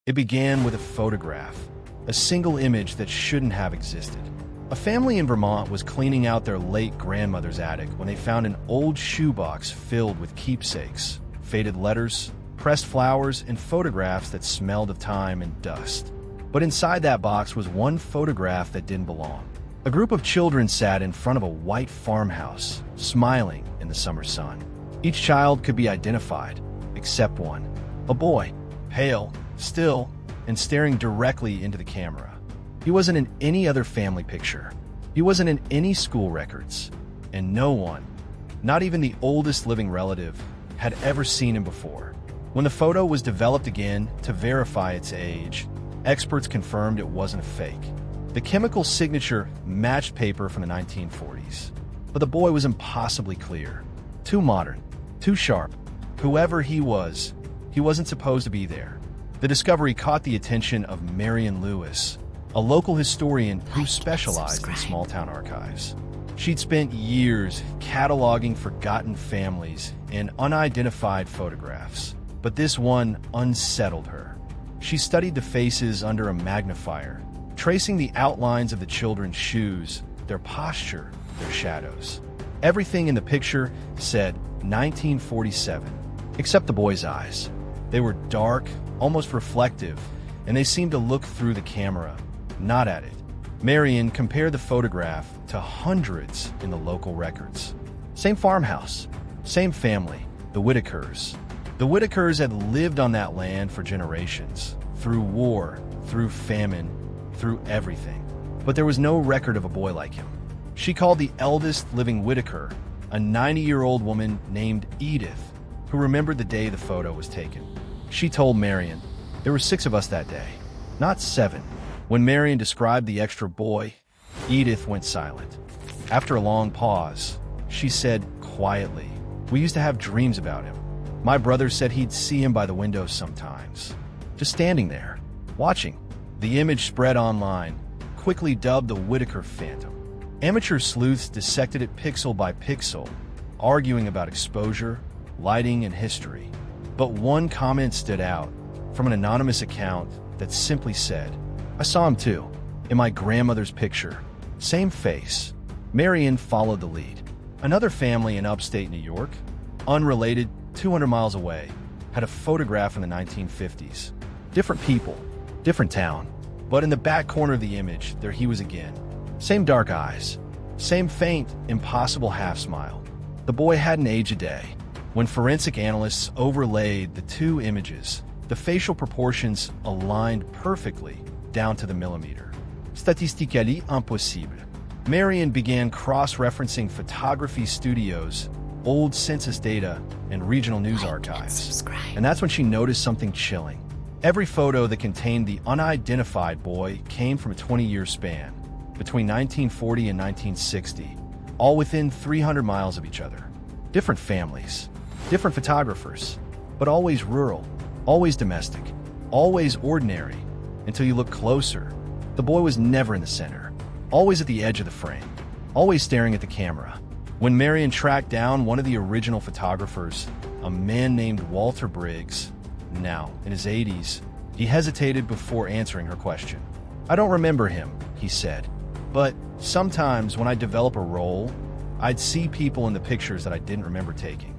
It began with a photograph, a single image that shouldn't have existed. A family in Vermont was cleaning out their late grandmother's attic when they found an old shoebox filled with keepsakes, faded letters, pressed flowers, and photographs that smelled of time and dust. But inside that box was one photograph that didn't belong. A group of children sat in front of a white farmhouse, smiling in the summer sun. Each child could be identified, except one. A boy, pale, still, and staring directly into the camera. He wasn't in any other family picture. He wasn't in any school records. And no one, not even the oldest living relative, had ever seen him before. When the photo was developed again to verify its age, experts confirmed it wasn't a fake. The chemical signature matched paper from the 1940s. But the boy was impossibly clear. Too modern, too sharp. Whoever he wasn't supposed to be there. The discovery caught the attention of Marion Lewis, a local historian who specialized in small-town archives. She'd spent years cataloging forgotten families and unidentified photographs, but this one unsettled her. She studied the faces under a magnifier, tracing the outlines of the children's shoes, their posture, their shadows. Everything in the picture said 1947, except the boy's eyes. They were dark, almost reflective, and they seemed to look through the camera, not at it. Marion compared the photograph to hundreds in the local records. Same farmhouse, same family, the Whitakers. The Whitakers had lived on that land for generations, through war, through famine, through everything. But there was no record of a boy like him. She called the eldest living Whitaker, a 90-year-old woman named Edith, who remembered the day the photo was taken. She told Marion, "There were 6 of us that day, not 7. When Marion described the extra boy, Edith went silent. After a long pause, she said quietly, "We used to have dreams about him. My brother said he'd see him by the window sometimes, just standing there, watching." The image spread online, quickly dubbed the Whitaker Phantom. Amateur sleuths dissected it pixel by pixel, arguing about exposure, lighting, and history. But one comment stood out, from an anonymous account that simply said, "I saw him too, in my grandmother's picture. Same face." Marion followed the lead. Another family in upstate New York, unrelated, 200 miles away, had a photograph in the 1950s. Different people, different town, but in the back corner of the image, there he was again. Same dark eyes, same faint, impossible half-smile. The boy hadn't aged a day. When forensic analysts overlaid the 2 images, the facial proportions aligned perfectly down to the millimeter. Statistically impossible. Marion began cross-referencing photography studios, old census data, and regional news archives. And that's when she noticed something chilling. Every photo that contained the unidentified boy came from a 20-year span, between 1940 and 1960, all within 300 miles of each other. Different families, different photographers, but always rural, always domestic, always ordinary, until you look closer. The boy was never in the center, always at the edge of the frame, always staring at the camera. When Marion tracked down one of the original photographers, a man named Walter Briggs, now in his 80s, he hesitated before answering her question. "I don't remember him," he said, "but sometimes when I develop a role, I'd see people in the pictures that I didn't remember taking.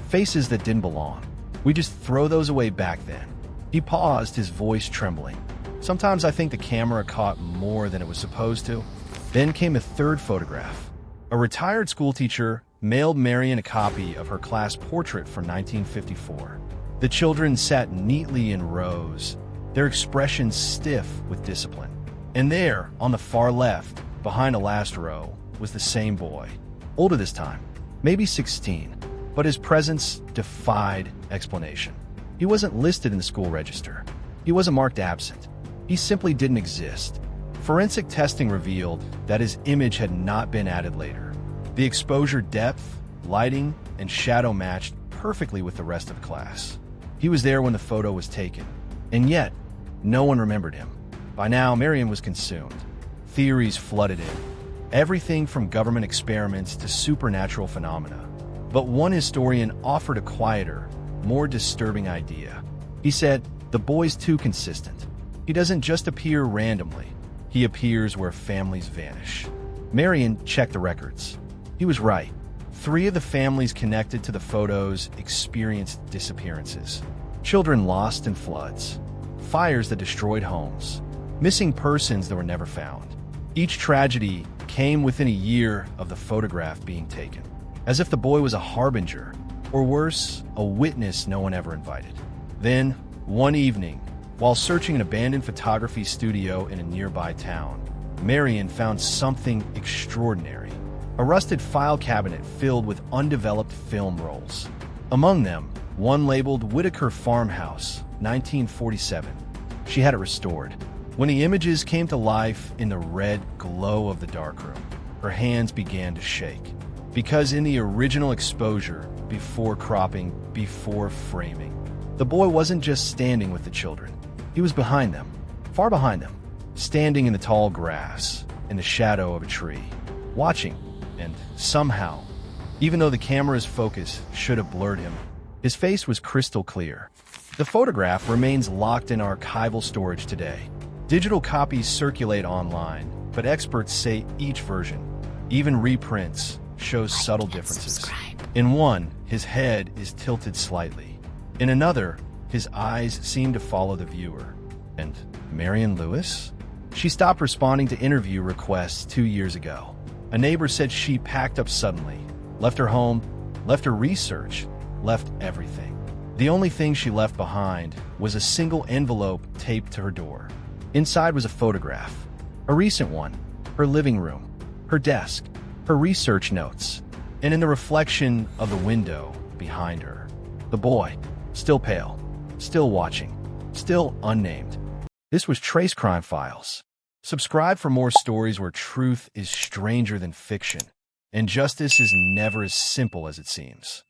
Faces that didn't belong. We just throw those away back then." He paused, his voice trembling. "Sometimes I think the camera caught more than it was supposed to." Then came a third photograph. A retired schoolteacher mailed Marion a copy of her class portrait from 1954. The children sat neatly in rows, their expressions stiff with discipline. And there, on the far left, behind the last row, was the same boy. Older this time, maybe 16, but his presence defied explanation. He wasn't listed in the school register. He wasn't marked absent. He simply didn't exist. Forensic testing revealed that his image had not been added later. The exposure depth, lighting, and shadow matched perfectly with the rest of the class. He was there when the photo was taken, and yet, no one remembered him. By now, Marion was consumed. Theories flooded in. Everything from government experiments to supernatural phenomena. But one historian offered a quieter, more disturbing idea. He said, The boy's too consistent. He doesn't just appear randomly. He appears where families vanish. Marion checked the records. He was right. 3 of the families connected to the photos experienced disappearances. Children lost in floods, fires that destroyed homes, missing persons that were never found. Each tragedy came within a year of the photograph being taken, as if the boy was a harbinger, or worse, a witness no one ever invited. Then, one evening, while searching an abandoned photography studio in a nearby town, Marion found something extraordinary. A rusted file cabinet filled with undeveloped film rolls. Among them, one labeled Whitaker Farmhouse, 1947. She had it restored. When the images came to life in the red glow of the darkroom, her hands began to shake. Because in the original exposure, before cropping, before framing, the boy wasn't just standing with the children. He was behind them, far behind them, standing in the tall grass, in the shadow of a tree, watching, and somehow, even though the camera's focus should have blurred him, his face was crystal clear. The photograph remains locked in archival storage today. Digital copies circulate online, but experts say each version, even reprints, shows subtle differences. In one, his head is tilted slightly. In another, his eyes seem to follow the viewer. And Marion Lewis? She stopped responding to interview requests 2 years ago. A neighbor said she packed up suddenly, left her home, left her research, left everything. The only thing she left behind was a single envelope taped to her door. Inside was a photograph, a recent one, her living room, her desk, her research notes, and in the reflection of the window behind her, the boy, still pale, still watching, still unnamed. This was Trace Crime Files. Subscribe for more stories where truth is stranger than fiction, and justice is never as simple as it seems.